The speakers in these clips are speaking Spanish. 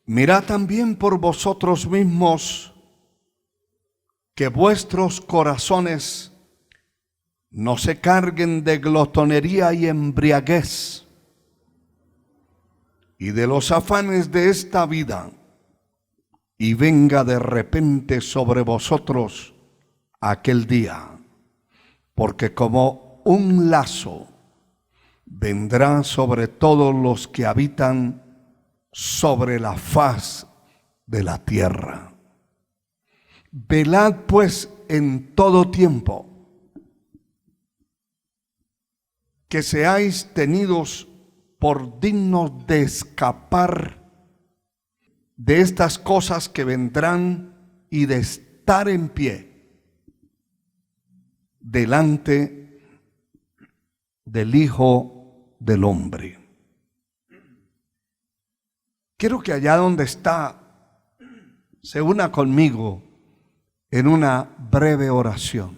Mirad también por vosotros mismos, que vuestros corazones no se carguen de glotonería y embriaguez, y de los afanes de esta vida, y venga de repente sobre vosotros aquel día, porque como un lazo vendrá sobre todos los que habitan sobre la faz de la tierra. Velad pues en todo tiempo, que seáis tenidos por dignos de escapar de estas cosas que vendrán y de estar en pie delante del Hijo del Hombre. Quiero que allá donde está se una conmigo en una breve oración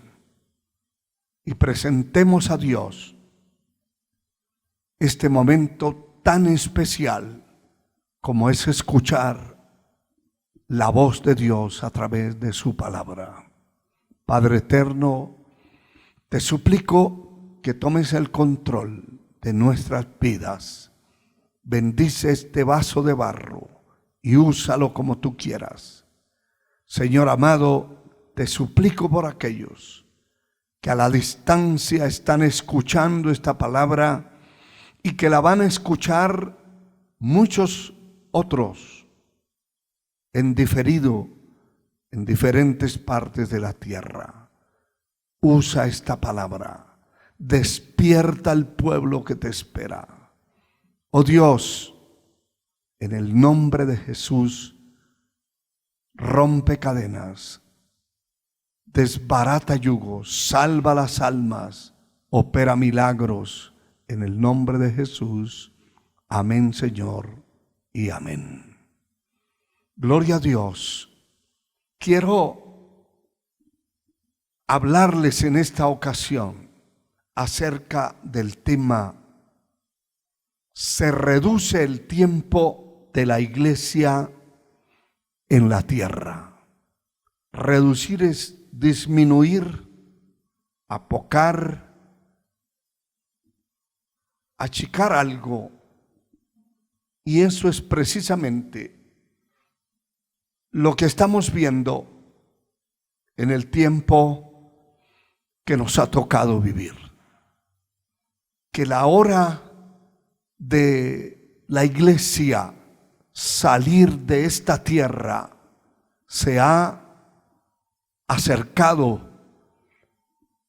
y presentemos a Dios este momento tan especial como es escuchar la voz de Dios a través de su palabra. Padre eterno, te suplico que tomes el control de nuestras vidas. Bendice este vaso de barro y úsalo como tú quieras. Señor amado, te suplico por aquellos que a la distancia están escuchando esta palabra y que la van a escuchar muchos otros en diferido en diferentes partes de la tierra. Usa esta palabra, despierta al pueblo que te espera. Oh Dios, en el nombre de Jesús, rompe cadenas, desbarata yugos, salva las almas, opera milagros, en el nombre de Jesús. Amén, Señor, y amén. Gloria a Dios. Quiero hablarles en esta ocasión acerca del tema: se reduce el tiempo de la iglesia en la tierra. Reducir es disminuir, apocar, achicar algo. Y eso es precisamente lo que estamos viendo en el tiempo que nos ha tocado vivir. Que la hora de la iglesia salir de esta tierra se ha acercado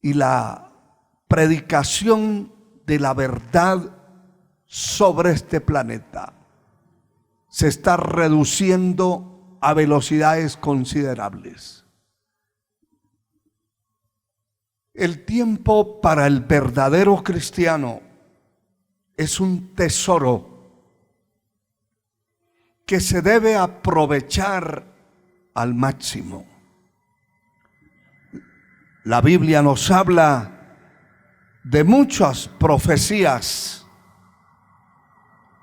y la predicación de la verdad sobre este planeta se está reduciendo a velocidades considerables. El tiempo para el verdadero cristiano es un tesoro que se debe aprovechar al máximo. La Biblia nos habla de muchas profecías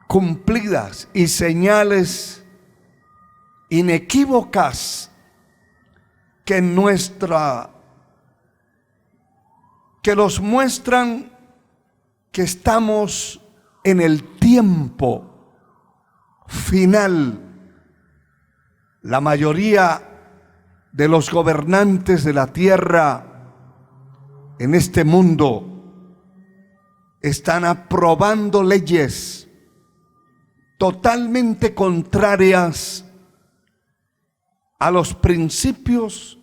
cumplidas y señales inequívocas que los muestran que estamos en el tiempo final. La mayoría de los gobernantes de la tierra en este mundo están aprobando leyes totalmente contrarias a los principios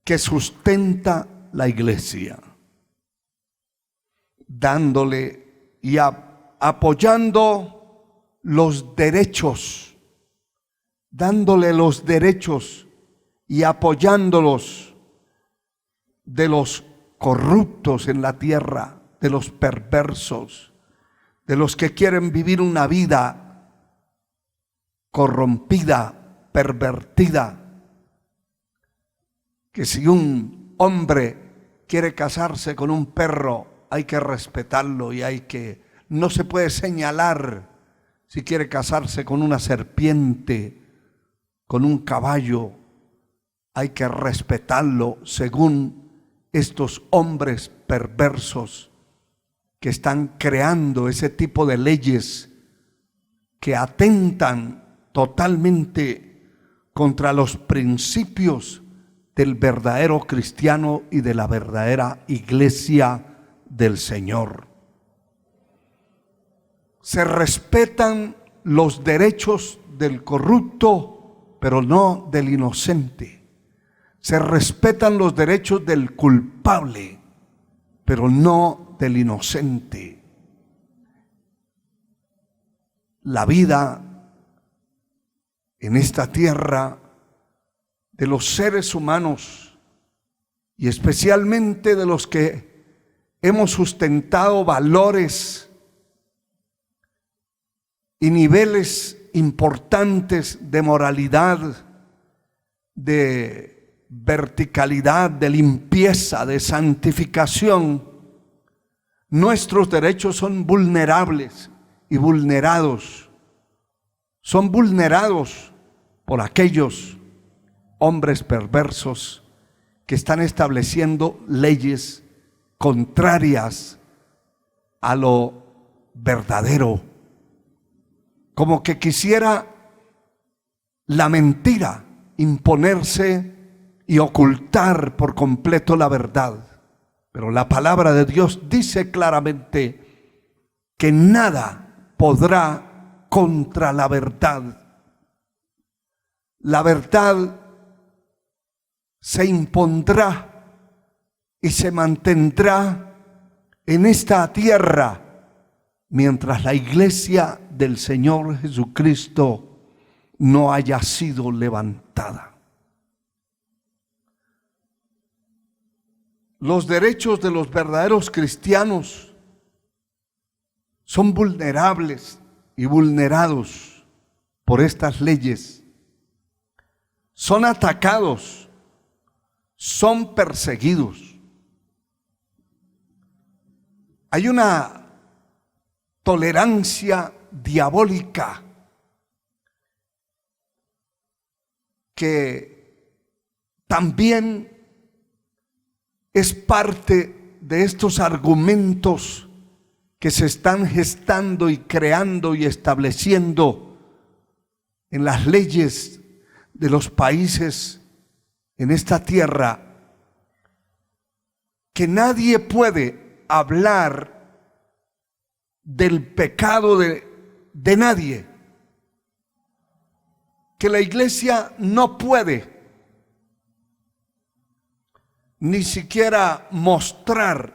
que sustenta la iglesia, dándole y apoyando los derechos, dándole los derechos y apoyándolos de los corruptos en la tierra, de los perversos, de los que quieren vivir una vida corrompida, pervertida. Que si un hombre quiere casarse con un perro, hay que respetarlo y no se puede señalar si quiere casarse con una serpiente, con un caballo, hay que respetarlo según estos hombres perversos que están creando ese tipo de leyes que atentan totalmente contra los principios del verdadero cristiano y de la verdadera iglesia del Señor. Se respetan los derechos del corrupto, pero no del inocente. Se respetan los derechos del culpable, pero no del inocente. La vida en esta tierra de los seres humanos, y especialmente de los que hemos sustentado valores y niveles importantes de moralidad, de verticalidad, de limpieza, de santificación, nuestros derechos son vulnerables y vulnerados. Son vulnerados por aquellos hombres perversos que están estableciendo leyes contrarias a lo verdadero, como que quisiera la mentira imponerse y ocultar por completo la verdad. Pero la palabra de Dios dice claramente que nada podrá contra la verdad. La verdad se impondrá y se mantendrá en esta tierra mientras la iglesia del Señor Jesucristo no haya sido levantada. Los derechos de los verdaderos cristianos son vulnerables y vulnerados por estas leyes. Son atacados, son perseguidos. Hay una tolerancia diabólica que también es parte de estos argumentos que se están gestando y creando y estableciendo en las leyes de los países en esta tierra, que nadie puede hablar del pecado de nadie, que la iglesia no puede ni siquiera mostrar,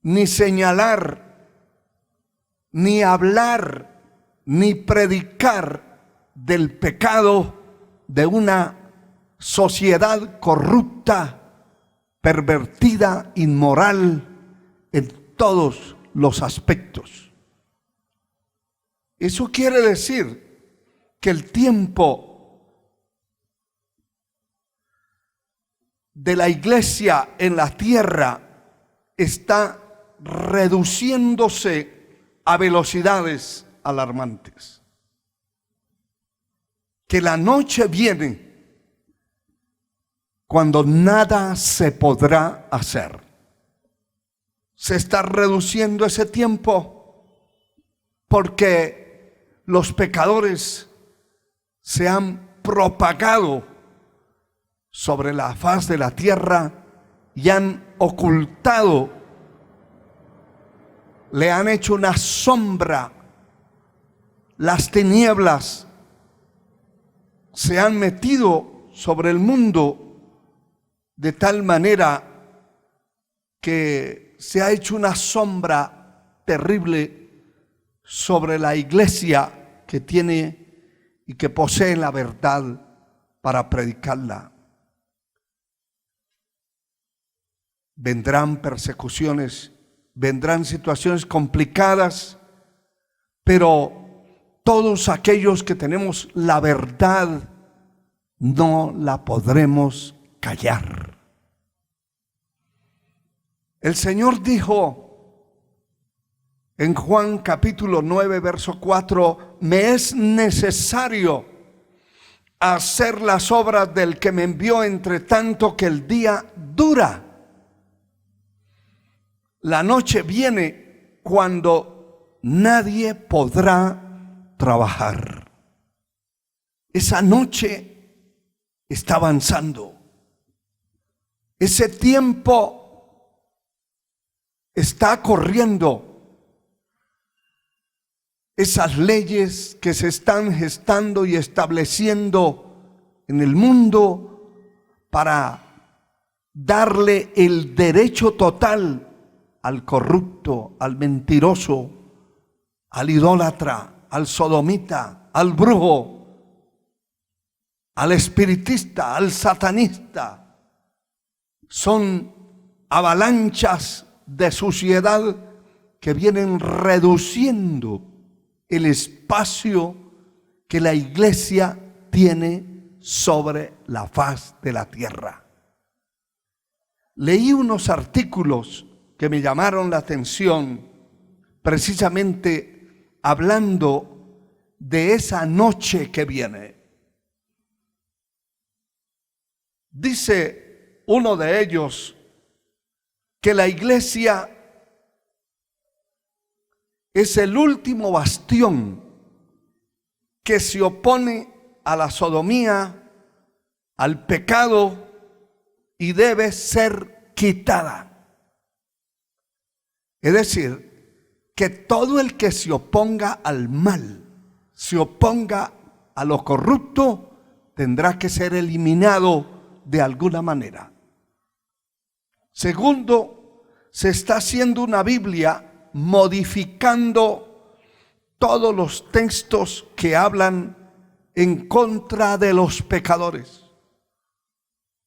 ni señalar, ni hablar, ni predicar del pecado de una sociedad corrupta, pervertida, inmoral en todos los aspectos. Eso quiere decir que el tiempo de la iglesia en la tierra está reduciéndose a velocidades alarmantes. Que la noche viene cuando nada se podrá hacer. Se está reduciendo ese tiempo porque los pecadores se han propagado sobre la faz de la tierra y han ocultado, le han hecho una sombra. Las tinieblas se han metido sobre el mundo de tal manera que se ha hecho una sombra terrible sobre la iglesia que tiene y que posee la verdad para predicarla. Vendrán persecuciones, vendrán situaciones complicadas, pero todos aquellos que tenemos la verdad no la podremos callar. El Señor dijo En Juan capítulo 9, verso 4, me es necesario hacer las obras del que me envió, entre tanto que el día dura. La noche viene cuando nadie podrá trabajar. Esa noche está avanzando. Ese tiempo está corriendo. Esas leyes que se están gestando y estableciendo en el mundo para darle el derecho total al corrupto, al mentiroso, al idólatra, al sodomita, al brujo, al espiritista, al satanista. Son avalanchas de suciedad que vienen reduciendo el espacio que la iglesia tiene sobre la faz de la tierra. Leí unos artículos que me llamaron la atención, precisamente hablando de esa noche que viene. Dice uno de ellos que la iglesia es el último bastión que se opone a la sodomía, al pecado, y debe ser quitada. Es decir, que todo el que se oponga al mal, se oponga a lo corrupto, tendrá que ser eliminado de alguna manera. Segundo, se está haciendo una Biblia modificando todos los textos que hablan en contra de los pecadores.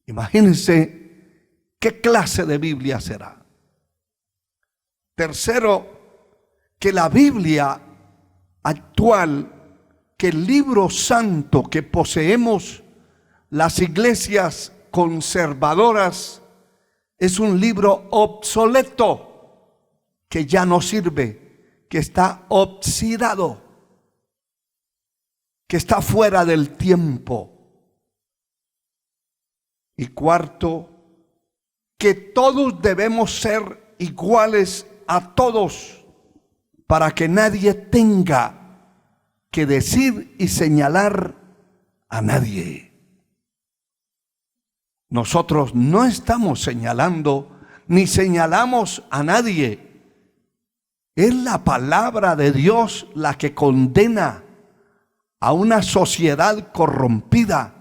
Imagínense qué clase de Biblia será. Tercero, que la Biblia actual, que el libro santo que poseemos las iglesias conservadoras, es un libro obsoleto, que ya no sirve, que está oxidado, que está fuera del tiempo. Y cuarto, que todos debemos ser iguales a todos, para que nadie tenga que decir y señalar a nadie. Nosotros no estamos señalando ni señalamos a nadie. Es la palabra de Dios la que condena a una sociedad corrompida,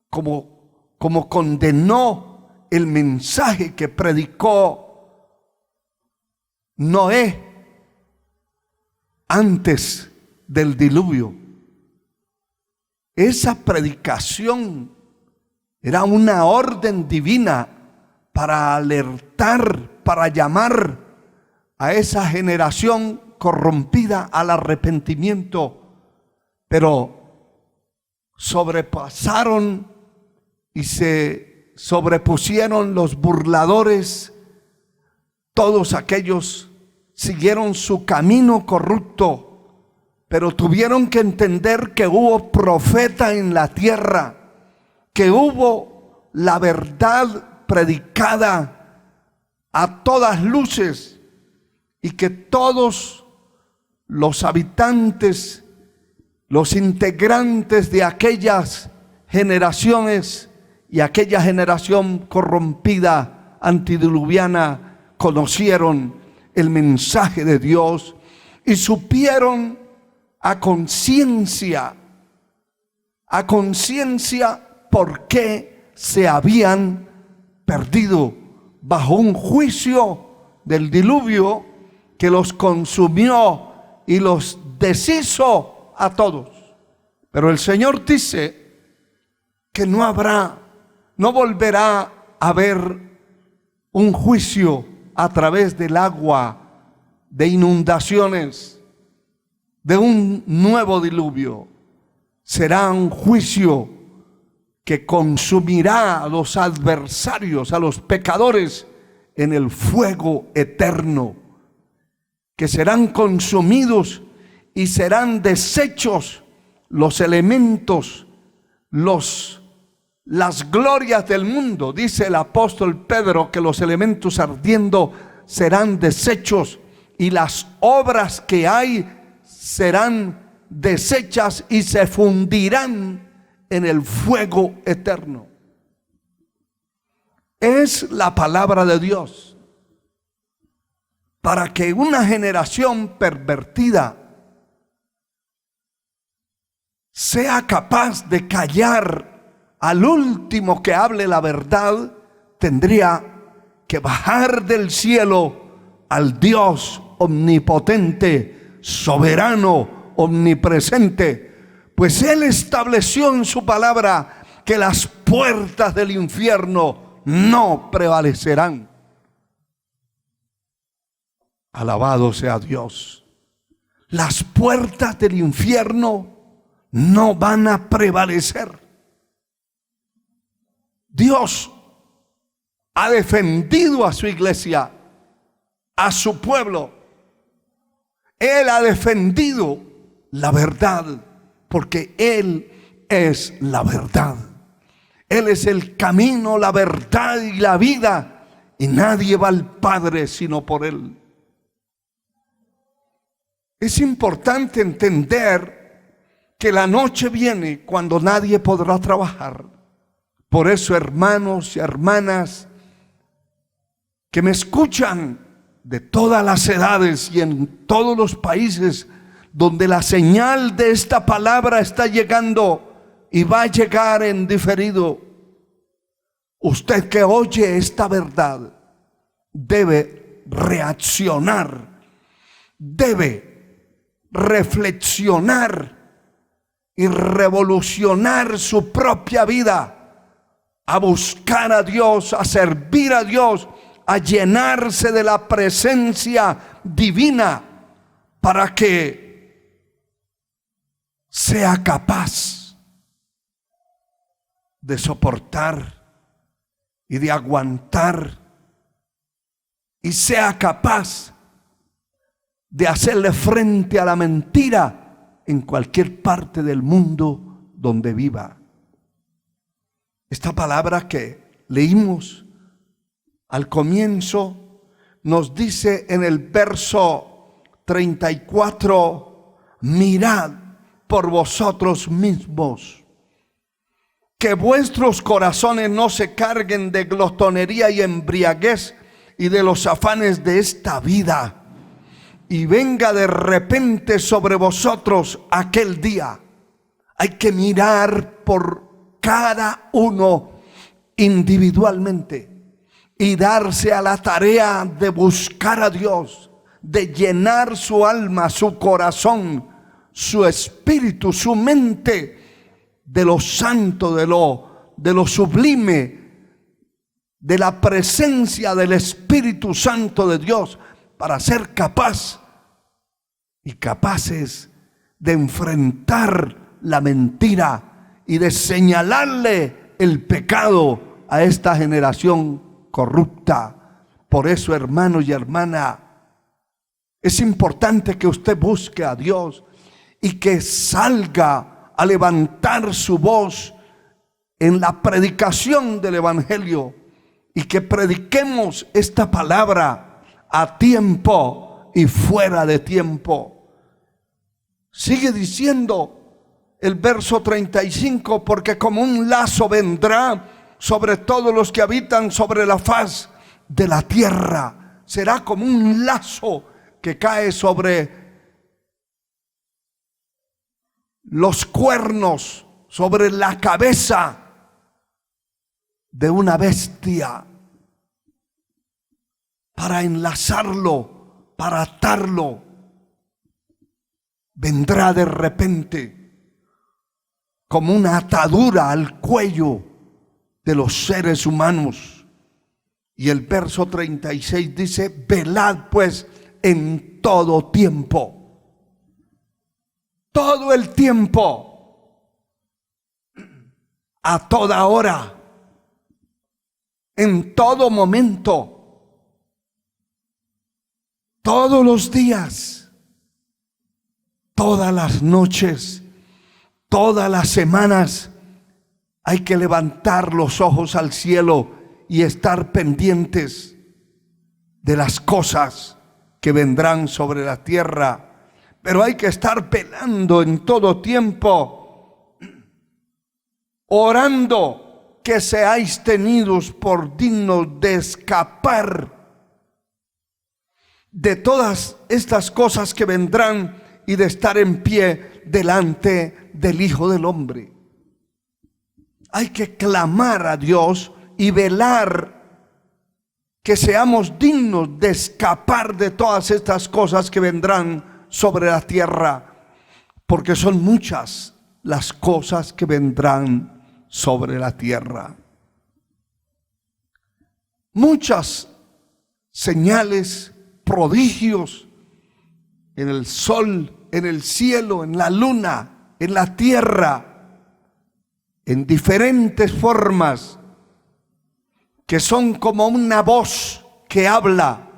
como condenó el mensaje que predicó Noé antes del diluvio. Esa predicación era una orden divina para alertar, para llamar a esa generación corrompida al arrepentimiento, pero sobrepasaron y se sobrepusieron los burladores. Todos aquellos siguieron su camino corrupto, pero tuvieron que entender que hubo profeta en la tierra, que hubo la verdad predicada a todas luces, y que todos los habitantes, los integrantes de aquellas generaciones y aquella generación corrompida antediluviana conocieron el mensaje de Dios y supieron a conciencia por qué se habían perdido bajo un juicio del diluvio que los consumió y los deshizo a todos. Pero el Señor dice que no volverá a haber un juicio a través del agua, de inundaciones, de un nuevo diluvio. Será un juicio que consumirá a los adversarios, a los pecadores, en el fuego eterno, que serán consumidos y serán deshechos los elementos, las glorias del mundo. Dice el apóstol Pedro que los elementos ardiendo serán deshechos y las obras que hay serán deshechas y se fundirán en el fuego eterno. Es la palabra de Dios para que una generación pervertida sea capaz de callar al último que hable la verdad. Tendría que bajar del cielo al Dios omnipotente, soberano, omnipresente, pues Él estableció en su palabra que las puertas del infierno no prevalecerán. Alabado sea Dios. Las puertas del infierno no van a prevalecer. Dios ha defendido a su iglesia, a su pueblo. Él ha defendido la verdad, porque Él es la verdad. Él es el camino, la verdad y la vida, y nadie va al Padre sino por Él. Es importante entender que la noche viene cuando nadie podrá trabajar. Por eso, hermanos y hermanas que me escuchan de todas las edades y en todos los países donde la señal de esta palabra está llegando y va a llegar en diferido, usted que oye esta verdad debe reaccionar, debe reflexionar y revolucionar su propia vida, a buscar a Dios, a servir a Dios, a llenarse de la presencia divina, para que sea capaz de soportar y de aguantar, y sea capaz de hacerle frente a la mentira en cualquier parte del mundo donde viva. Esta palabra que leímos al comienzo nos dice en el verso 34: mirad por vosotros mismos, que vuestros corazones no se carguen de glotonería y embriaguez y de los afanes de esta vida, y venga de repente sobre vosotros aquel día. Hay que mirar por cada uno individualmente y darse a la tarea de buscar a Dios, de llenar su alma, su corazón, su espíritu, su mente de lo santo, de lo sublime, de la presencia del Espíritu Santo de Dios, para ser capaz y capaces de enfrentar la mentira y de señalarle el pecado a esta generación corrupta. Por eso, hermano y hermana, es importante que usted busque a Dios y que salga a levantar su voz en la predicación del Evangelio, y que prediquemos esta palabra a tiempo y fuera de tiempo. Sigue diciendo el verso 35: porque como un lazo vendrá sobre todos los que habitan sobre la faz de la tierra. Será como un lazo que cae sobre los cuernos, sobre la cabeza de una bestia, para enlazarlo, para atarlo. Vendrá de repente como una atadura al cuello de los seres humanos. Y el verso 36 dice: velad pues en todo tiempo, todo el tiempo, a toda hora, en todo momento. todos los días, todas las noches, todas las semanas, hay que levantar los ojos al cielo y estar pendientes de las cosas que vendrán sobre la tierra. Pero hay que estar velando en todo tiempo, orando que seáis tenidos por dignos de escapar de todas estas cosas que vendrán y de estar en pie delante del Hijo del Hombre. Hay que clamar a Dios y velar que seamos dignos de escapar de todas estas cosas que vendrán sobre la tierra, porque son muchas las cosas que vendrán sobre la tierra. Muchas señales, prodigios en el sol, en el cielo, en la luna, en la tierra, en diferentes formas, que son como una voz que habla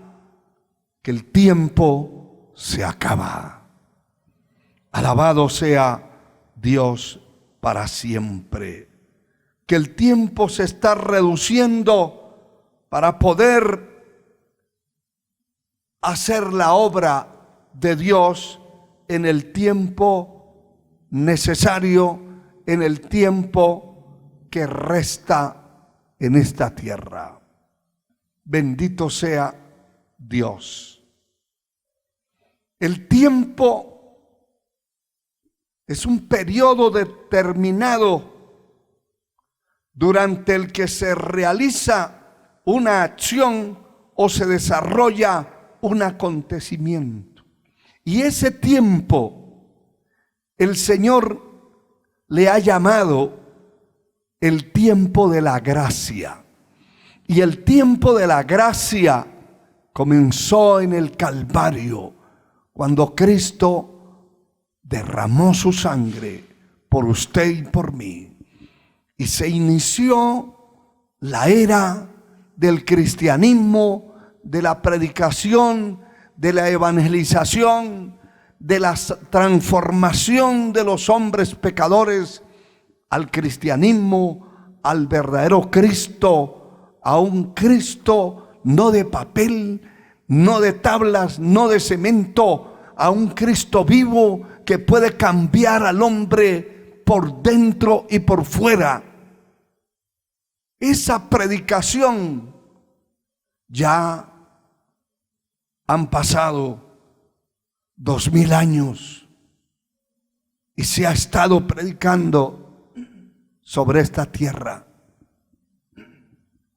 que el tiempo se acaba. Alabado sea Dios para siempre. Que el tiempo se está reduciendo para poder hacer la obra de Dios en el tiempo necesario, en el tiempo que resta en esta tierra. Bendito sea Dios. El tiempo es un periodo determinado durante el que se realiza una acción o se desarrolla un acontecimiento. Y ese tiempo el Señor le ha llamado el tiempo de la gracia. Y el tiempo de la gracia comenzó en el Calvario, cuando Cristo derramó su sangre por usted y por mí. Y se inició la era del cristianismo, de la predicación, de la evangelización, de la transformación de los hombres pecadores al cristianismo, al verdadero Cristo, a un Cristo no de papel, no de tablas, no de cemento, a un Cristo vivo que puede cambiar al hombre por dentro y por fuera. Esa predicación ya han pasado 2000 años y se ha estado predicando sobre esta tierra,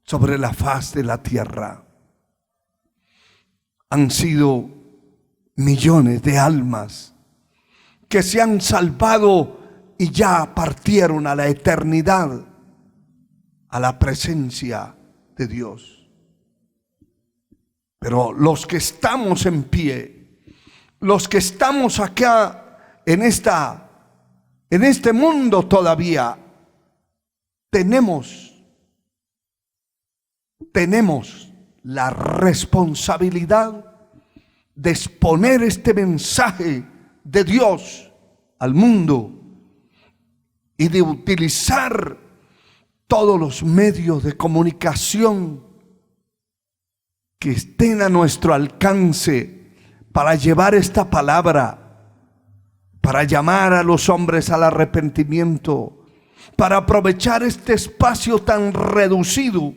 sobre la faz de la tierra. Han sido millones de almas que se han salvado y ya partieron a la eternidad, a la presencia de Dios. Pero los que estamos en pie, los que estamos acá en este mundo todavía, tenemos la responsabilidad de exponer este mensaje de Dios al mundo y de utilizar todos los medios de comunicación que estén a nuestro alcance para llevar esta palabra, para llamar a los hombres al arrepentimiento, para aprovechar este espacio tan reducido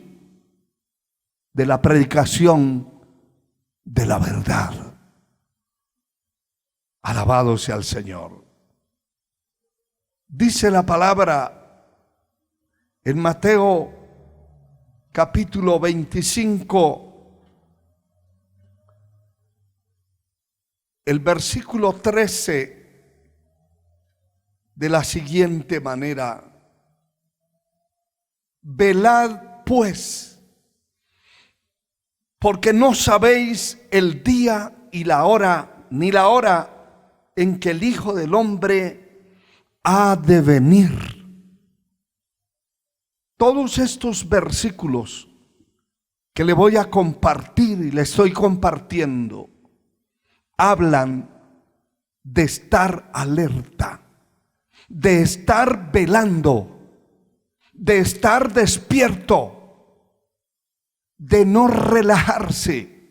de la predicación de la verdad. Alabado sea el Señor. Dice la palabra en Mateo capítulo 25, el versículo 13, de la siguiente manera: velad pues, porque no sabéis el día y la hora, ni la hora en que el Hijo del Hombre ha de venir. Todos estos versículos que le voy a compartir y le estoy compartiendo hablan de estar alerta, de estar velando, de estar despierto, de no relajarse,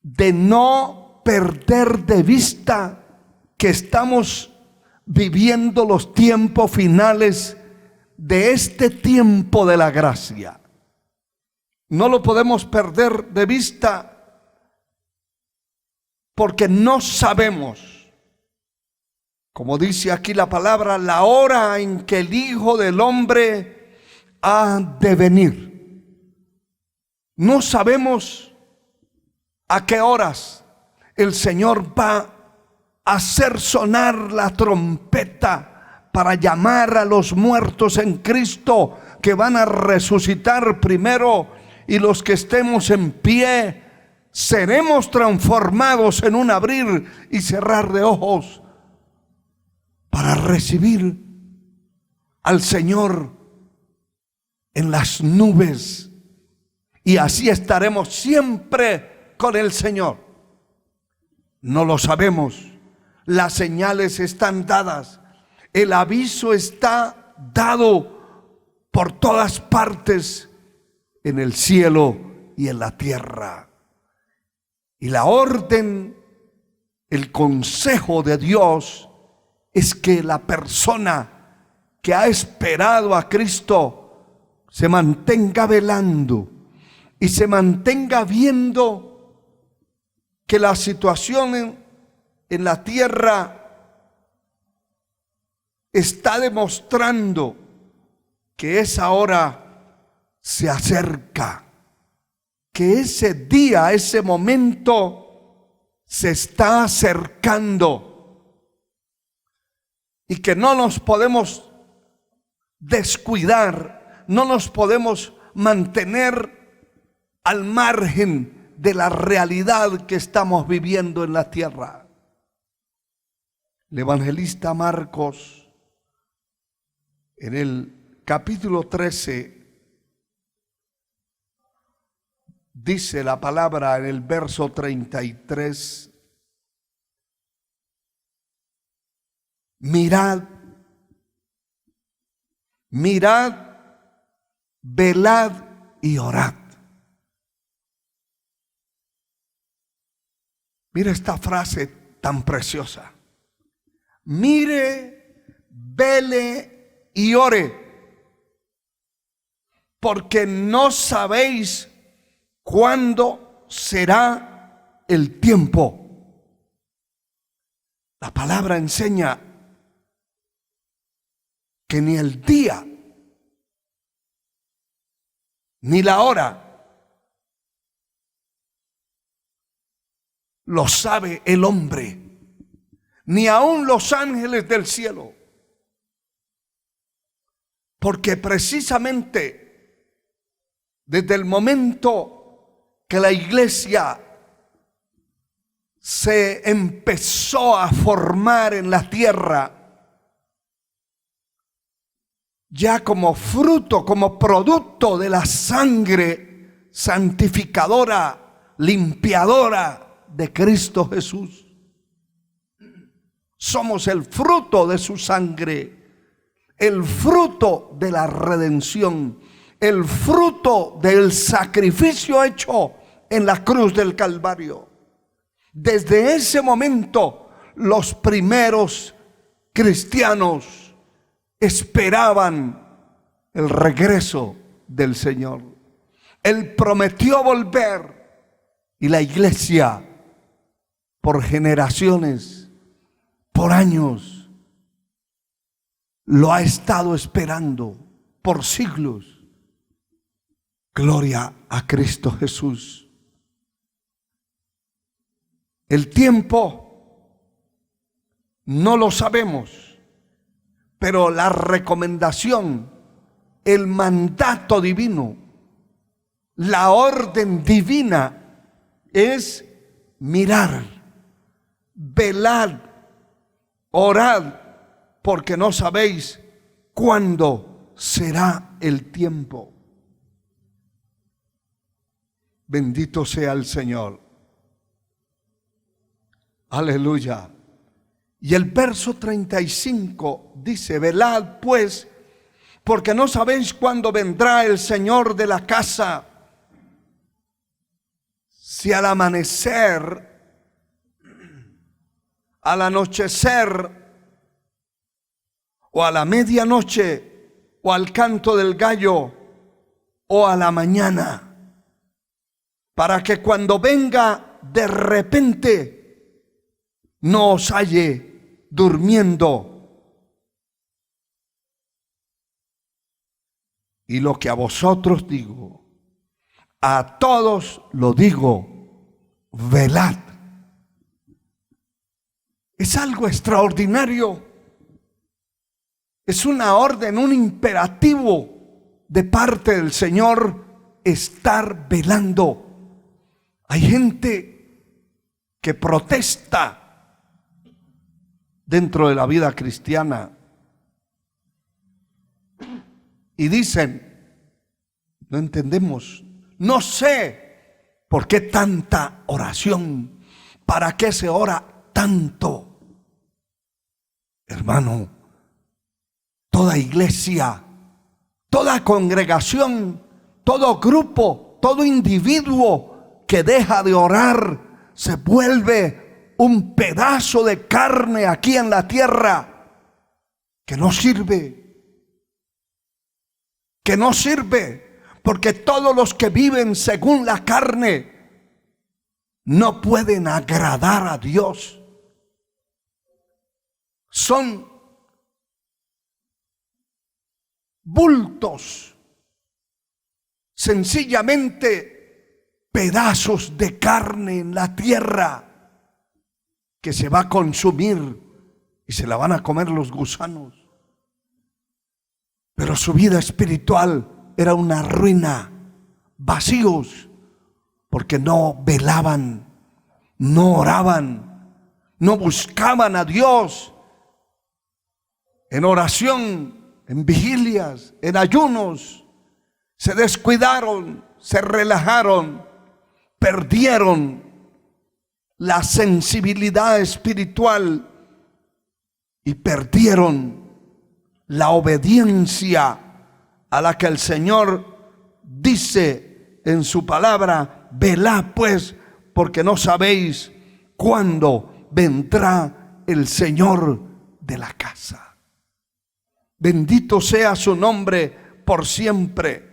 de no perder de vista que estamos viviendo los tiempos finales de este tiempo de la gracia. No lo podemos perder de vista porque no sabemos, como dice aquí la palabra, la hora en que el Hijo del Hombre ha de venir. No sabemos a qué horas el Señor va a hacer sonar la trompeta para llamar a los muertos en Cristo, que van a resucitar primero, y los que estemos en pie seremos transformados en un abrir y cerrar de ojos para recibir al Señor en las nubes, y así estaremos siempre con el Señor. No lo sabemos, las señales están dadas, el aviso está dado por todas partes, en el cielo y en la tierra. Y la orden, el consejo de Dios es que la persona que ha esperado a Cristo se mantenga velando y se mantenga viendo que la situación en la tierra está demostrando que esa hora se acerca, que ese día, ese momento se está acercando, y que no nos podemos descuidar, no nos podemos mantener al margen de la realidad que estamos viviendo en la tierra. El evangelista Marcos, en el capítulo 13, dice la palabra en el verso 33: mirad, velad y orad. Mira esta frase tan preciosa: mire, vele y ore, porque no sabéis cuándo será el tiempo. La palabra enseña que ni el día ni la hora lo sabe el hombre, ni aun los ángeles del cielo, porque precisamente desde el momento que la iglesia se empezó a formar en la tierra, ya como fruto, como producto de la sangre santificadora, limpiadora de Cristo Jesús. Somos el fruto de su sangre, el fruto de la redención, el fruto del sacrificio hecho en la cruz del Calvario. Desde ese momento, los primeros cristianos esperaban el regreso del Señor. Él prometió volver, y la iglesia, por generaciones, por años, lo ha estado esperando por siglos. Gloria a Cristo Jesús. El tiempo no lo sabemos, pero la recomendación, el mandato divino, la orden divina es mirar, velad, orad, porque no sabéis cuándo será el tiempo. Bendito sea el Señor. Aleluya. Y el verso 35 dice: velad pues, porque no sabéis cuándo vendrá el Señor de la casa, si al amanecer, al anochecer, o a la medianoche, o al canto del gallo, o a la mañana, para que cuando venga de repente no os halle durmiendo. Y lo que a vosotros digo, a todos lo digo: velad. Es algo extraordinario. Es una orden, un imperativo de parte del Señor, estar velando. Hay gente que protesta dentro de la vida cristiana y dicen: no entendemos, no sé por qué tanta oración, para qué se ora tanto. Hermano, toda iglesia, toda congregación, todo grupo, todo individuo que deja de orar se vuelve un pedazo de carne aquí en la tierra que no sirve, porque todos los que viven según la carne no pueden agradar a Dios. Son bultos, sencillamente pedazos de carne en la tierra que se va a consumir y se la van a comer los gusanos. Pero su vida espiritual era una ruina, vacíos, porque no velaban, no oraban, no buscaban a Dios en oración, en vigilias, en ayunos. Se descuidaron, se relajaron, perdieron la sensibilidad espiritual y perdieron la obediencia a la que el Señor dice en su palabra: velad pues, porque no sabéis cuándo vendrá el Señor de la casa. Bendito sea su nombre por siempre.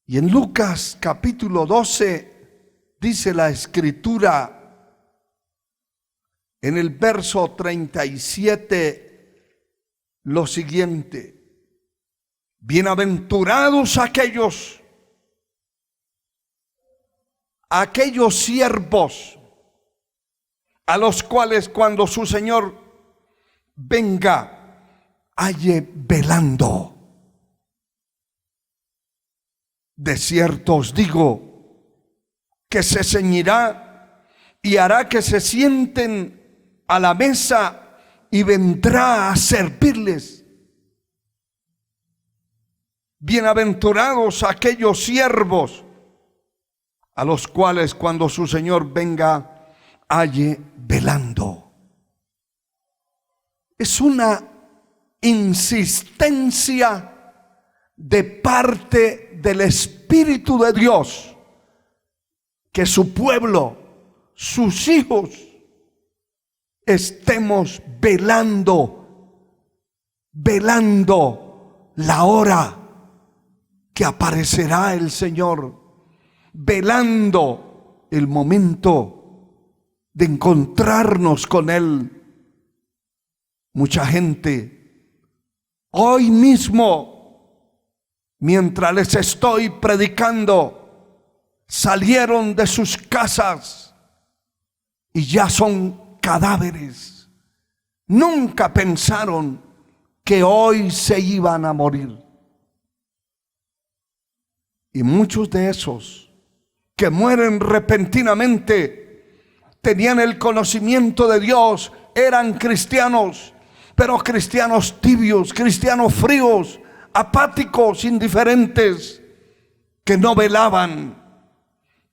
Y en Lucas capítulo 12 dice la Escritura, en el verso 37, lo siguiente: bienaventurados aquellos siervos a los cuales cuando su Señor venga halle velando. De cierto os digo que se ceñirá y hará que se sienten a la mesa y vendrá a servirles. Bienaventurados aquellos siervos a los cuales cuando su Señor venga halle velando. Es una insistencia de parte del Espíritu de Dios que su pueblo, sus hijos, estemos velando la hora que aparecerá el Señor, velando el momento de encontrarnos con Él. Mucha gente hoy mismo, mientras les estoy predicando, salieron de sus casas y ya son cadáveres. Nunca pensaron que hoy se iban a morir. Y muchos de esos que mueren repentinamente tenían el conocimiento de Dios, eran cristianos, pero cristianos tibios, cristianos fríos, apáticos, indiferentes, que no velaban.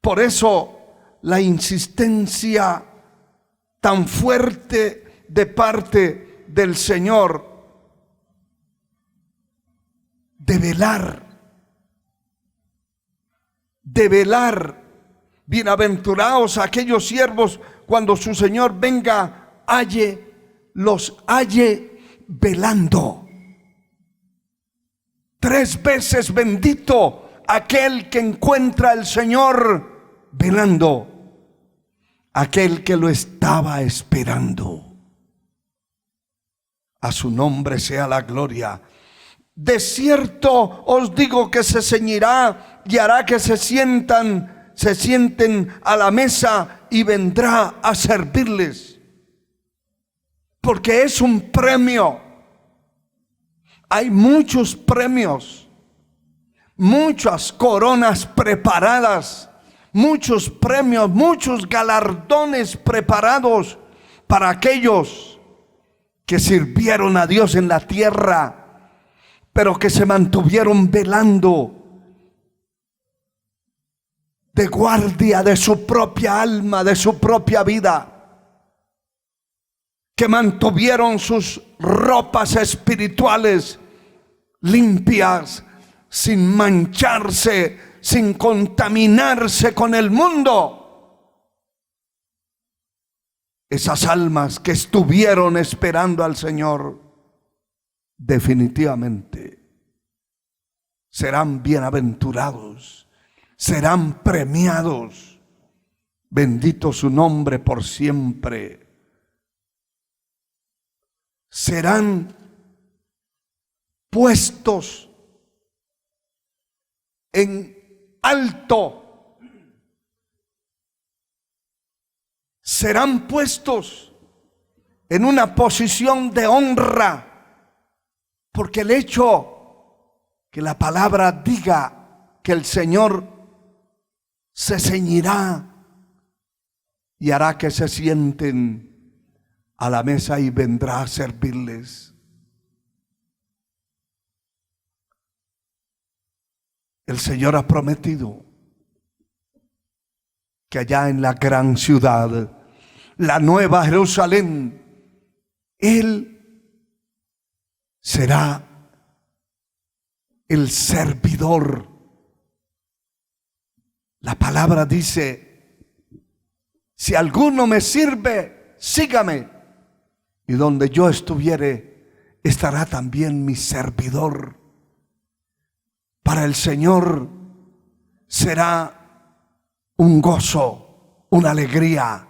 Por eso la insistencia tan fuerte de parte del Señor de velar. Bienaventurados aquellos siervos cuando su Señor venga, los halle velando. 3 veces bendito aquel que encuentra al Señor velando, aquel que lo estaba esperando. A su nombre sea la gloria. De cierto os digo que se ceñirá y hará que se sienten a la mesa y vendrá a servirles. Porque es un premio. Hay muchos premios, muchas coronas preparadas, muchos premios, muchos galardones preparados para aquellos que sirvieron a Dios en la tierra, pero que se mantuvieron velando de guardia de su propia alma, de su propia vida, que mantuvieron sus ropas espirituales limpias, sin mancharse, sin contaminarse con el mundo. Esas almas que estuvieron esperando al Señor definitivamente serán bienaventurados, serán premiados. Bendito su nombre por siempre. Serán puestos en alto, serán puestos en una posición de honra, porque el hecho que la palabra diga que el Señor se ceñirá y hará que se sienten a la mesa y vendrá a servirles. El Señor ha prometido que allá en la gran ciudad, la nueva Jerusalén, Él será el servidor. La palabra dice: si alguno me sirve, sígame. Y donde yo estuviere, estará también mi servidor. Para el Señor será un gozo, una alegría,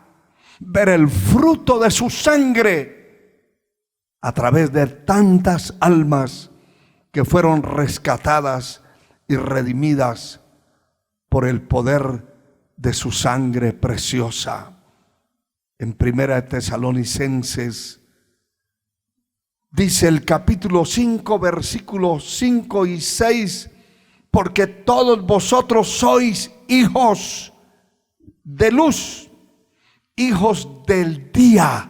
ver el fruto de su sangre a través de tantas almas que fueron rescatadas y redimidas por el poder de su sangre preciosa. En 1 Tesalonicenses dice el capítulo 5, versículos 5 y 6, porque todos vosotros sois hijos de luz, hijos del día.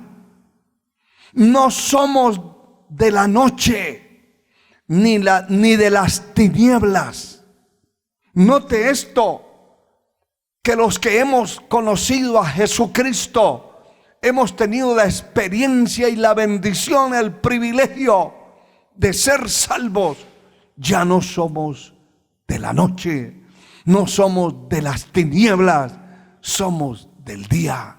No somos de la noche, ni de las tinieblas. Note esto, que los que hemos conocido a Jesucristo, hemos tenido la experiencia y la bendición, el privilegio de ser salvos. Ya no somos de la noche, no somos de las tinieblas, somos del día.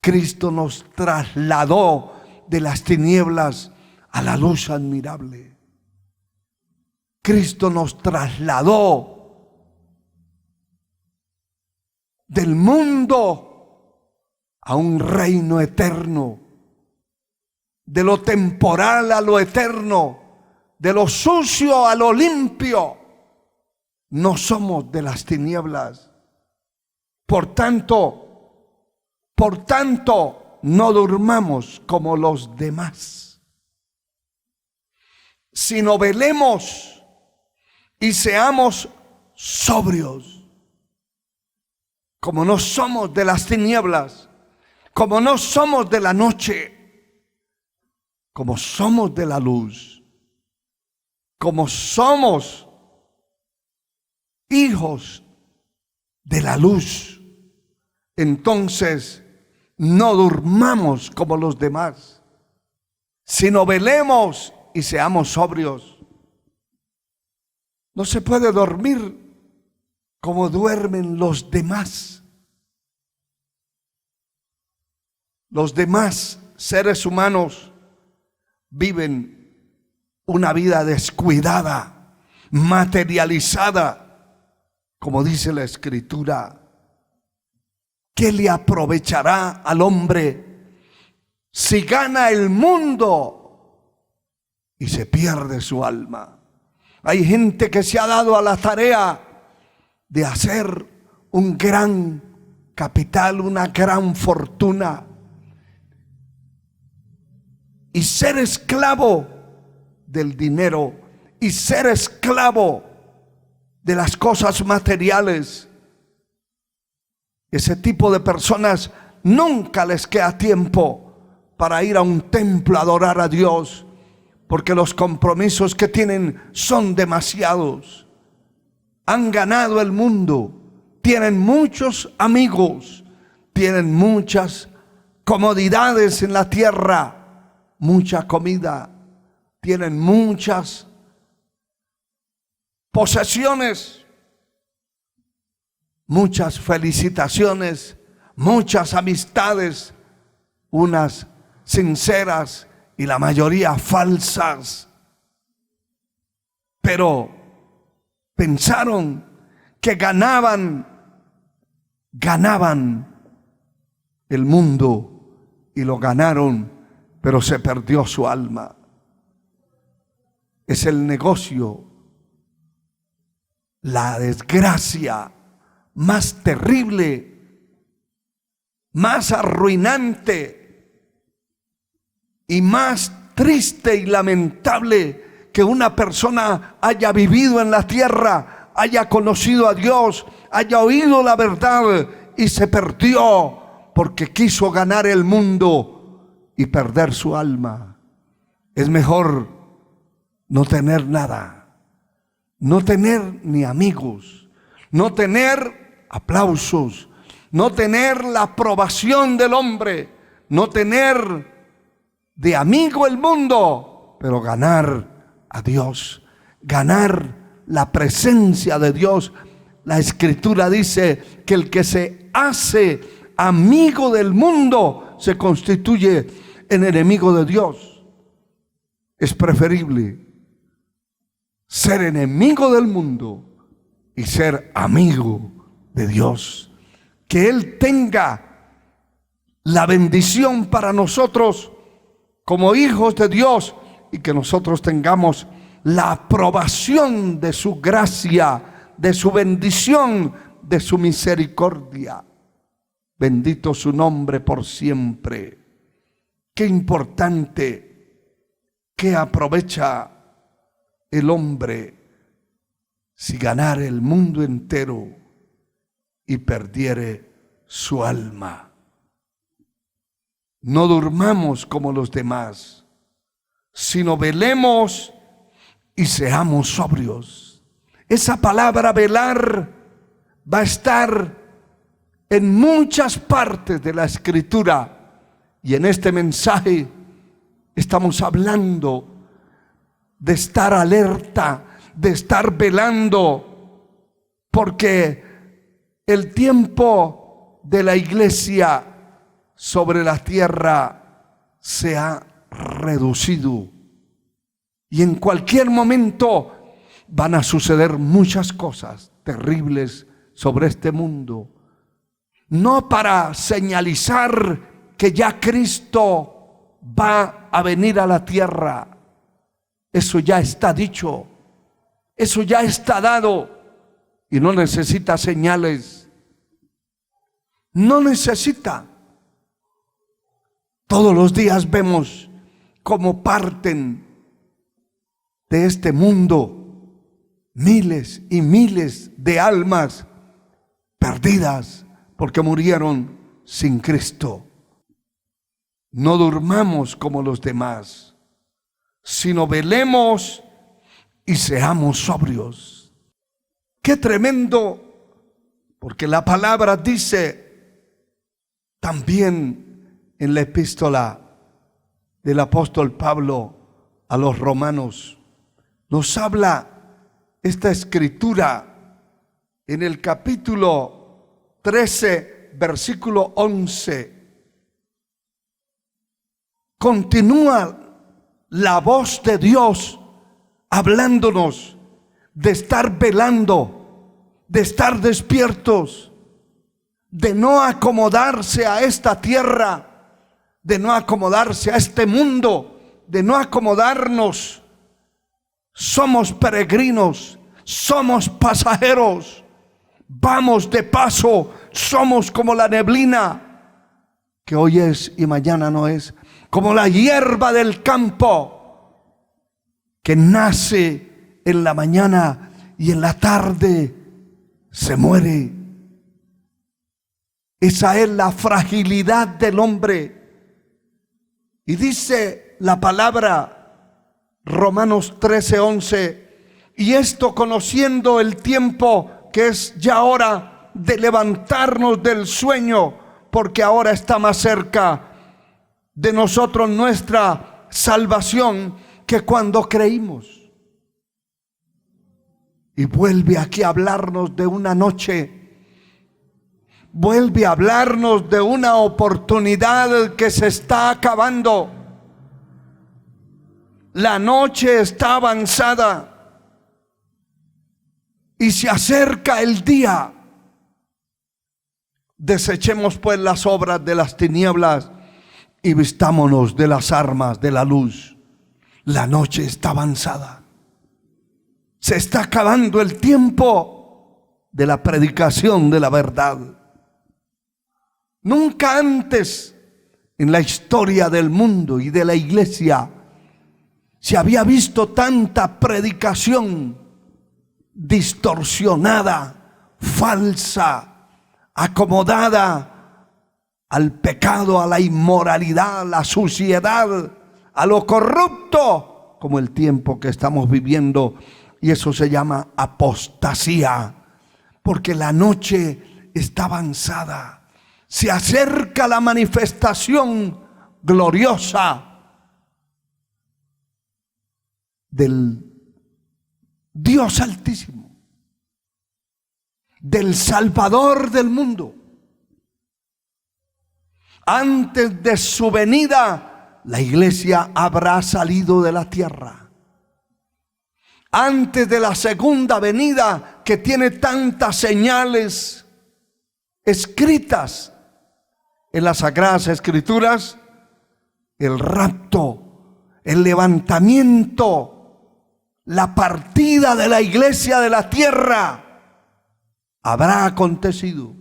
Cristo nos trasladó de las tinieblas a la luz admirable. Cristo nos trasladó del mundo a un reino eterno, de lo temporal a lo eterno, de lo sucio a lo limpio. No somos de las tinieblas. Por tanto, no durmamos como los demás, sino velemos y seamos sobrios. Como no somos de las tinieblas, como no somos de la noche, como somos de la luz, como somos hijos de la luz, Entonces, no durmamos como los demás, sino velemos y seamos sobrios. No se puede dormir como duermen los demás. Los demás seres humanos viven una vida descuidada, materializada, como dice la Escritura. ¿Qué le aprovechará al hombre si gana el mundo y se pierde su alma? Hay gente que se ha dado a la tarea de hacer un gran capital, una gran fortuna, y ser esclavo del dinero y ser esclavo de las cosas materiales. Ese tipo de personas nunca les queda tiempo para ir a un templo a adorar a Dios, porque los compromisos que tienen son demasiados. Han ganado el mundo, tienen muchos amigos, tienen muchas comodidades en la tierra, mucha comida, tienen muchas posesiones, muchas felicitaciones, muchas amistades, unas sinceras y la mayoría falsas. Pero pensaron que ganaban el mundo y lo ganaron, pero se perdió su alma. Es el negocio, la desgracia más terrible, más arruinante y más triste y lamentable que una persona haya vivido en la tierra, haya conocido a Dios, haya oído la verdad y se perdió porque quiso ganar el mundo y perder su alma. Es mejor no tener nada, no tener ni amigos, no tener aplausos, no tener la aprobación del hombre, no tener de amigo el mundo, pero ganar a Dios, ganar la presencia de Dios. La Escritura dice que el que se hace amigo del mundo se constituye en enemigo de Dios. Es preferible ser enemigo del mundo y ser amigo de Dios. Que Él tenga la bendición para nosotros como hijos de Dios y que nosotros tengamos la aprobación de su gracia, de su bendición, de su misericordia. Bendito su nombre por siempre. Qué importante, qué aprovecha el hombre si ganara el mundo entero y perdiere su alma. No durmamos como los demás, sino velemos y seamos sobrios. Esa palabra velar va a estar en muchas partes de la Escritura. Y en este mensaje estamos hablando de estar alerta, de estar velando, porque el tiempo de la iglesia sobre la tierra se ha reducido. Y en cualquier momento van a suceder muchas cosas terribles sobre este mundo. No para señalizar que ya Cristo va a venir a la tierra. Eso ya está dicho. Eso ya está dado. Y no necesita señales. No necesita. Todos los días vemos cómo parten de este mundo miles y miles de almas perdidas porque murieron sin Cristo. No durmamos como los demás, sino velemos y seamos sobrios. Qué tremendo, porque la palabra dice También en la epístola del apóstol Pablo a los romanos nos habla esta escritura en el capítulo 13, versículo 11. Continúa la voz de Dios hablándonos de estar velando, de estar despiertos, de no acomodarse a esta tierra, de no acomodarse a este mundo, de no acomodarnos. Somos peregrinos, somos pasajeros, vamos de paso, somos como la neblina que hoy es y mañana no es, como la hierba del campo que nace en la mañana y en la tarde se muere. Esa es la fragilidad del hombre. Y dice la palabra Romanos 13:11, y esto conociendo el tiempo que es ya hora de levantarnos del sueño, porque ahora está más cerca de nosotros nuestra salvación que cuando creímos. Y vuelve aquí a hablarnos de una noche. Vuelve a hablarnos de una oportunidad que se está acabando. La noche está avanzada y se acerca el día. Desechemos pues las obras de las tinieblas y vistámonos de las armas de la luz. La noche está avanzada. Se está acabando el tiempo de la predicación de la verdad. Nunca antes en la historia del mundo y de la iglesia se había visto tanta predicación distorsionada, falsa, acomodada al pecado, a la inmoralidad, a la suciedad, a lo corrupto, como el tiempo que estamos viviendo. Y eso se llama apostasía, porque la noche está avanzada. Se acerca la manifestación gloriosa del Dios Altísimo, del Salvador del mundo. Antes de su venida, la iglesia habrá salido de la tierra. Antes de la segunda venida, que tiene tantas señales escritas en las Sagradas Escrituras, el rapto, el levantamiento, la partida de la iglesia de la tierra habrá acontecido.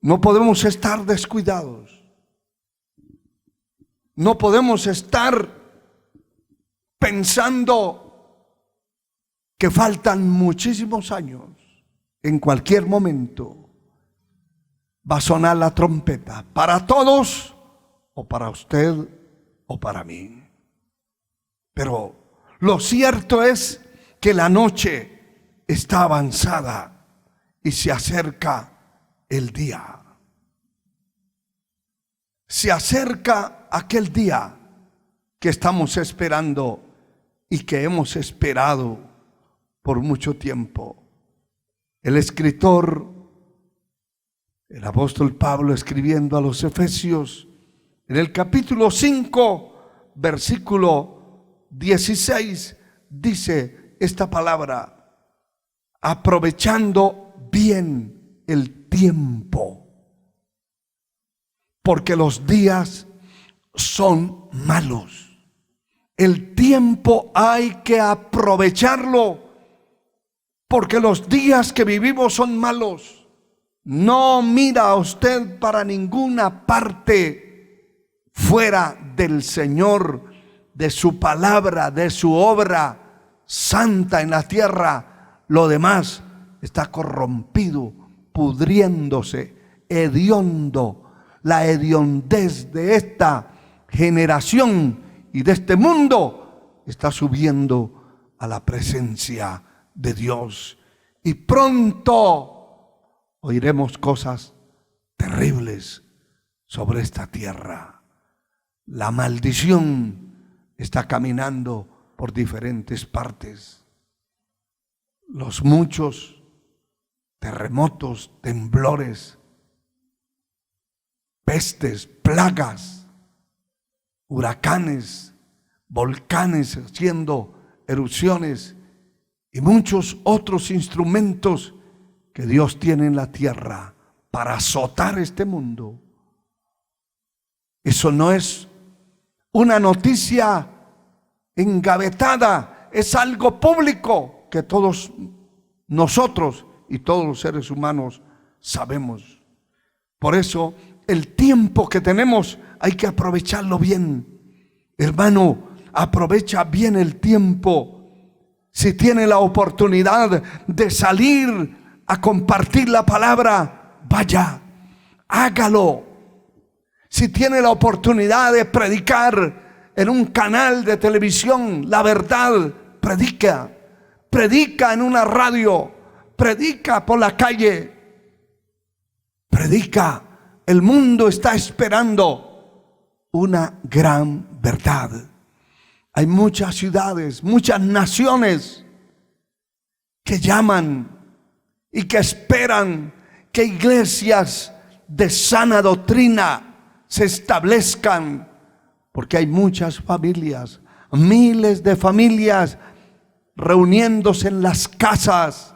No podemos estar descuidados. No podemos estar pensando que faltan muchísimos años. En cualquier momento va a sonar la trompeta, para todos, o para usted, o para mí. Pero lo cierto es que la noche está avanzada y se acerca el día. Se acerca aquel día que estamos esperando y que hemos esperado por mucho tiempo. El escritor, el apóstol Pablo, escribiendo a los Efesios, en el capítulo 5, versículo 16, dice esta palabra: aprovechando bien el tiempo, porque los días son malos. El tiempo hay que aprovecharlo, porque los días que vivimos son malos. No mira usted para ninguna parte fuera del Señor, de su palabra, de su obra santa en la tierra. Lo demás está corrompido, pudriéndose, hediondo. La hediondez de esta generación y de este mundo está subiendo a la presencia de Dios. Y pronto oiremos cosas terribles sobre esta tierra. La maldición está caminando por diferentes partes. Los muchos terremotos, temblores, pestes, plagas, huracanes, volcanes haciendo erupciones y muchos otros instrumentos que Dios tiene en la tierra para azotar este mundo. Eso no es una noticia engavetada, es algo público que todos nosotros y todos los seres humanos sabemos. Por eso el tiempo que tenemos hay que aprovecharlo bien. Hermano, aprovecha bien el tiempo. Si tiene la oportunidad de salir a compartir la palabra, vaya, hágalo. Si tiene la oportunidad de predicar en un canal de televisión la verdad, predica. Predica en una radio, predica por la calle, predica. El mundo está esperando una gran verdad. Hay muchas ciudades, muchas naciones que llaman y que esperan que iglesias de sana doctrina se establezcan, porque hay muchas familias, miles de familias reuniéndose en las casas.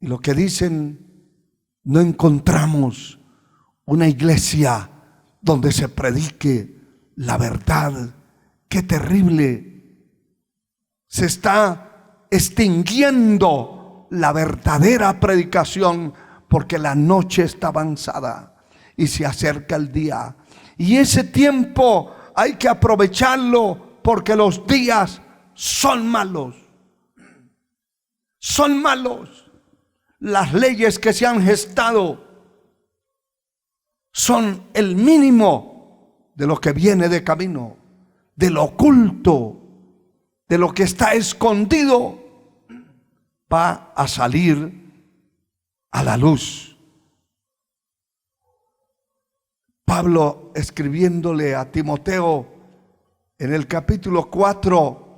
Y lo que dicen, no encontramos una iglesia donde se predique la verdad. ¡Qué terrible! Se está extinguiendo la verdadera predicación porque la noche está avanzada y se acerca el día. Y ese tiempo hay que aprovecharlo porque los días son malos. Son malos. Las leyes que se han gestado son el mínimo de lo que viene de camino, de lo oculto, de lo que está escondido, va a salir a la luz. Pablo, escribiéndole a Timoteo en el capítulo 4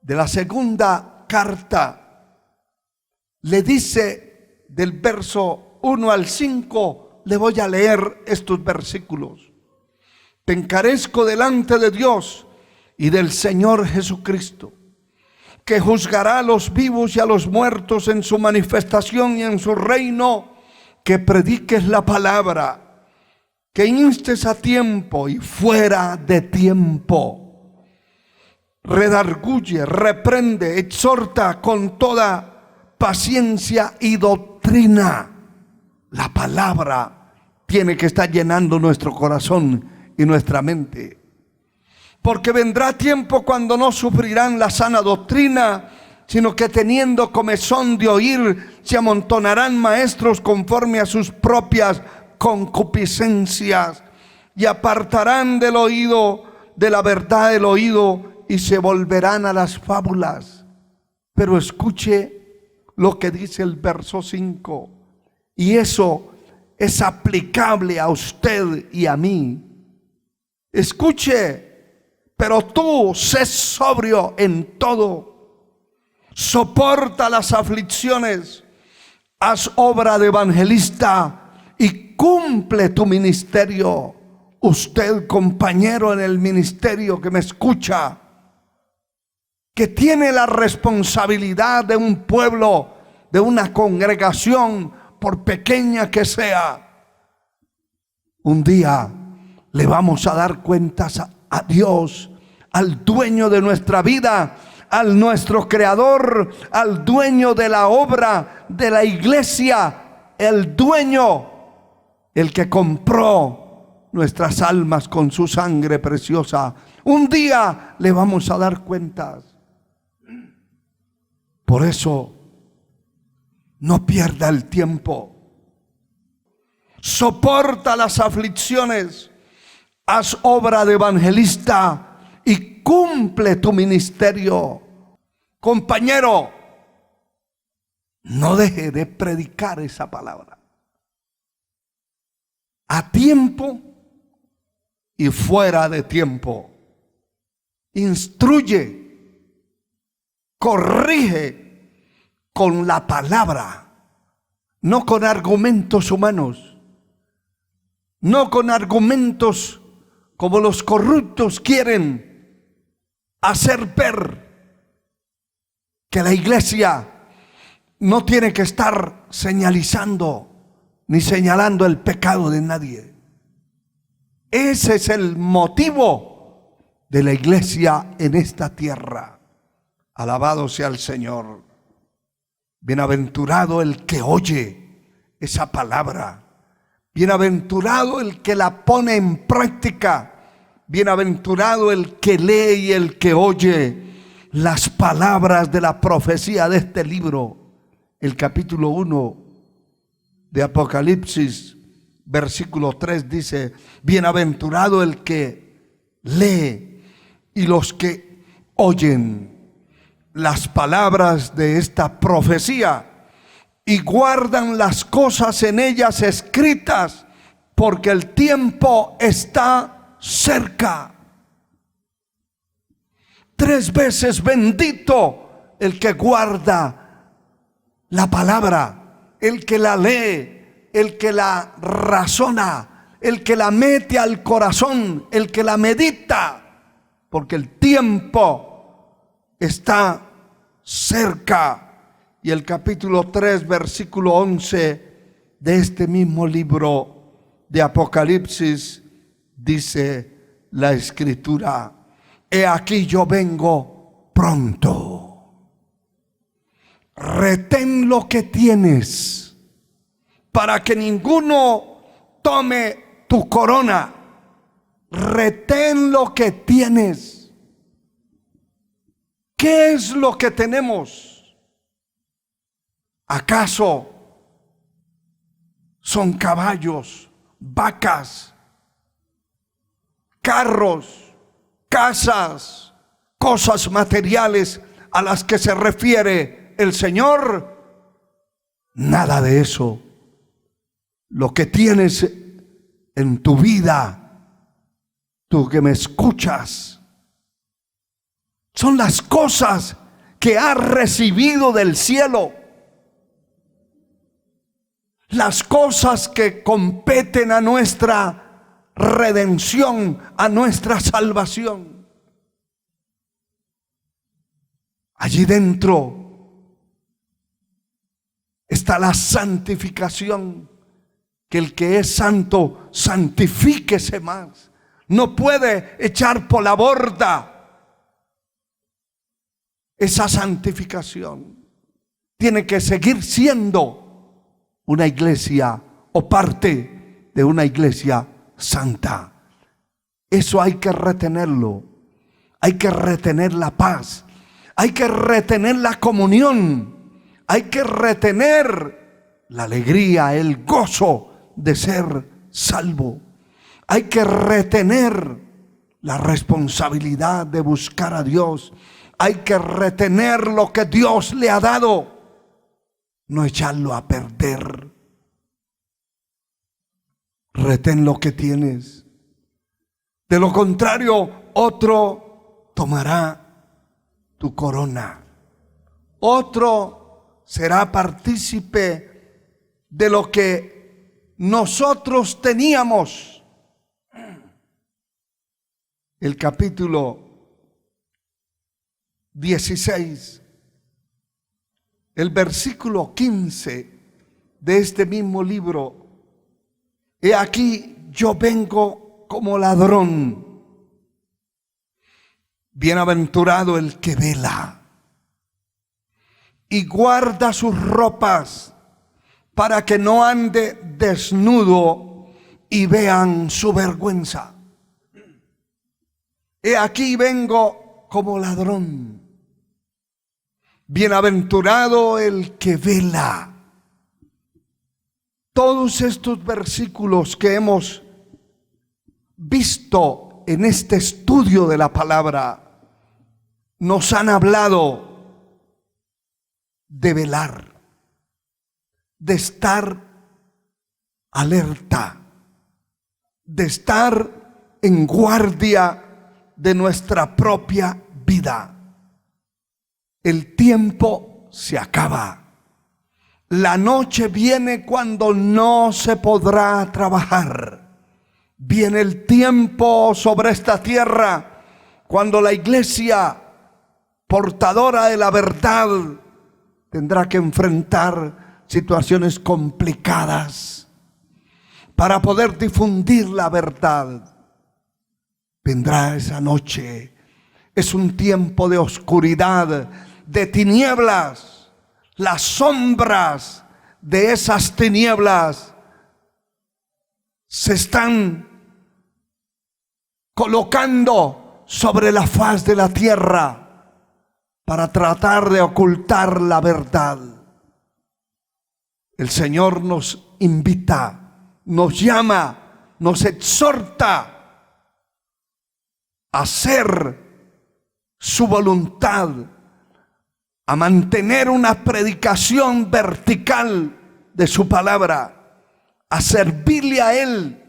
de la segunda carta, le dice del verso 1 al 5, le voy a leer estos versículos. Te encarezco delante de Dios y del Señor Jesucristo, que juzgará a los vivos y a los muertos en su manifestación y en su reino, que prediques la palabra, que instes a tiempo y fuera de tiempo. Redarguye, reprende, exhorta con toda paciencia y doctrina. La palabra tiene que estar llenando nuestro corazón y nuestra mente. Porque vendrá tiempo cuando no sufrirán la sana doctrina, sino que teniendo comezón de oír, se amontonarán maestros conforme a sus propias concupiscencias, y apartarán del oído, de la verdad el oído, y se volverán a las fábulas. Pero escuche lo que dice el verso 5, y eso es aplicable a usted y a mí. Escuche, pero tú sé sobrio en todo, soporta las aflicciones, haz obra de evangelista y cumple tu ministerio. Usted, compañero en el ministerio que me escucha, que tiene la responsabilidad de un pueblo, de una congregación, por pequeña que sea, un día le vamos a dar cuentas a Dios, al dueño de nuestra vida, al nuestro creador, al dueño de la obra, de la iglesia, el dueño, el que compró nuestras almas con su sangre preciosa. Un día le vamos a dar cuentas. Por eso, no pierda el tiempo. Soporta las aflicciones, haz obra de evangelista y cumple tu ministerio. Compañero, no deje de predicar esa palabra a tiempo y fuera de tiempo. Instruye, corrige con la palabra, no con argumentos humanos, no con argumentos como los corruptos quieren hacer ver que la iglesia no tiene que estar señalizando ni señalando el pecado de nadie. Ese es el motivo de la iglesia en esta tierra. Alabado sea el Señor. Bienaventurado el que oye esa palabra. Bienaventurado el que la pone en práctica. Bienaventurado el que lee y el que oye las palabras de la profecía de este libro. El capítulo 1 de Apocalipsis, versículo 3 dice: bienaventurado el que lee y los que oyen las palabras de esta profecía y guardan las cosas en ellas escritas, porque el tiempo está cerca. 3 veces bendito el que guarda la palabra, el que la lee, el que la razona, el que la mete al corazón, el que la medita, porque el tiempo está cerca. Y el capítulo 3, versículo 11 de este mismo libro de Apocalipsis dice la Escritura: he aquí yo vengo pronto. Retén lo que tienes para que ninguno tome tu corona. Retén lo que tienes. ¿Qué es lo que tenemos? ¿Acaso son caballos, vacas, carros, casas, cosas materiales a las que se refiere el Señor? Nada de eso. Lo que tienes en tu vida, tú que me escuchas, son las cosas que has recibido del cielo, las cosas que competen a nuestra redención, a nuestra salvación. Allí dentro está la santificación, que el que es santo santifíquese más. No puede echar por la borda esa santificación. Tiene que seguir siendo una iglesia o parte de una iglesia santa. Eso hay que retenerlo. Hay que retener la paz. Hay que retener la comunión. Hay que retener la alegría, el gozo de ser salvo. Hay que retener la responsabilidad de buscar a Dios. Hay que retener lo que Dios le ha dado, no echarlo a perder. Retén lo que tienes. De lo contrario, otro tomará tu corona. Otro será partícipe de lo que nosotros teníamos. El capítulo 16, el versículo 15 de este mismo libro: he aquí yo vengo como ladrón. Bienaventurado el que vela y guarda sus ropas, para que no ande desnudo y vean su vergüenza. He aquí vengo como ladrón. Bienaventurado el que vela. Todos estos versículos que hemos visto en este estudio de la palabra nos han hablado de velar. de estar alerta, de estar en guardia de nuestra propia vida. El tiempo se acaba. La noche viene cuando no se podrá trabajar. Viene el tiempo sobre esta tierra cuando la iglesia portadora de la verdad tendrá que enfrentar situaciones complicadas para poder difundir la verdad. Vendrá esa noche. Es un tiempo de oscuridad, de tinieblas. Las sombras de esas tinieblas se están colocando sobre la faz de la tierra para tratar de ocultar la verdad. El Señor nos invita, nos llama, nos exhorta a hacer su voluntad, a mantener una predicación vertical de su palabra, a servirle a Él,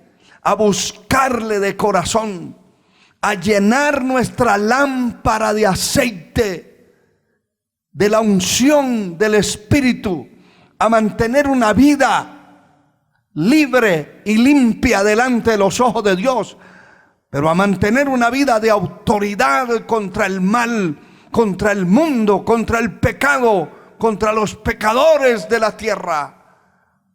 a buscarle de corazón, a llenar nuestra lámpara de aceite, de la unción del Espíritu, a mantener una vida libre y limpia delante de los ojos de Dios, pero a mantener una vida de autoridad contra el mal, contra el mundo, contra el pecado, contra los pecadores de la tierra.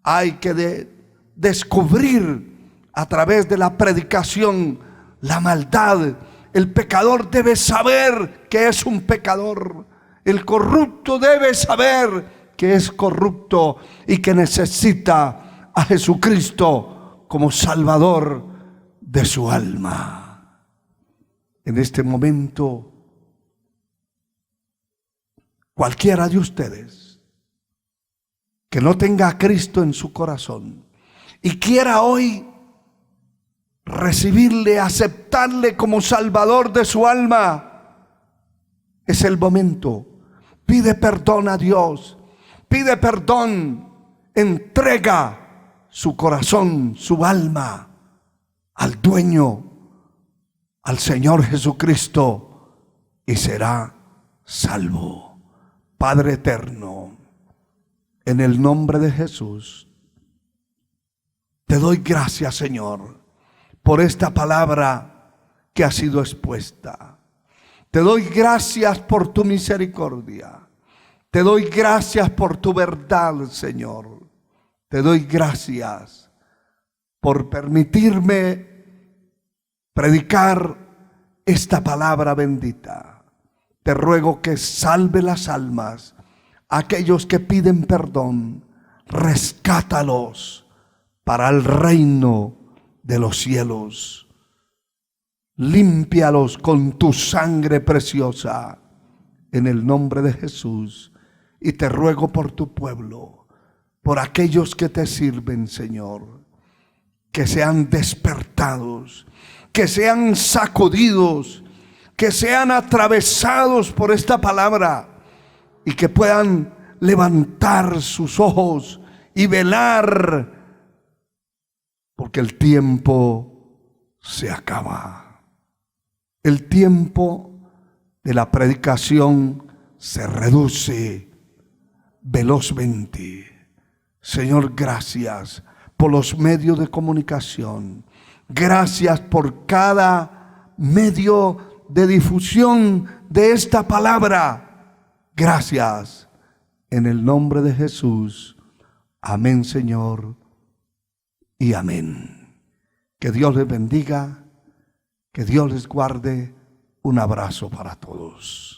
Hay que descubrir a través de la predicación la maldad. El pecador debe saber que es un pecador. El corrupto debe saber que es corrupto y que necesita a Jesucristo como Salvador de su alma. En este momento, cualquiera de ustedes que no tenga a Cristo en su corazón y quiera hoy recibirle, aceptarle como Salvador de su alma, es el momento. Pide perdón a Dios, pide perdón, entrega su corazón, su alma al dueño, al Señor Jesucristo, y será salvo. Padre eterno, en el nombre de Jesús, te doy gracias, Señor, por esta palabra que ha sido expuesta. Te doy gracias por tu misericordia. Te doy gracias por tu verdad, Señor. Te doy gracias por permitirme predicar esta palabra bendita. Te ruego que salve las almas, aquellos que piden perdón, rescátalos para el reino de los cielos. Límpialos con tu sangre preciosa, en el nombre de Jesús. Y te ruego por tu pueblo, por aquellos que te sirven, Señor, que sean despertados, que sean sacudidos, que sean atravesados por esta palabra y que puedan levantar sus ojos y velar, porque el tiempo se acaba. El tiempo de la predicación se reduce velozmente. Señor, gracias por los medios de comunicación. Gracias por cada medio de difusión de esta palabra. Gracias. En el nombre de Jesús. Amén, Señor. Y amén. Que Dios les bendiga. Que Dios les guarde. Un abrazo para todos.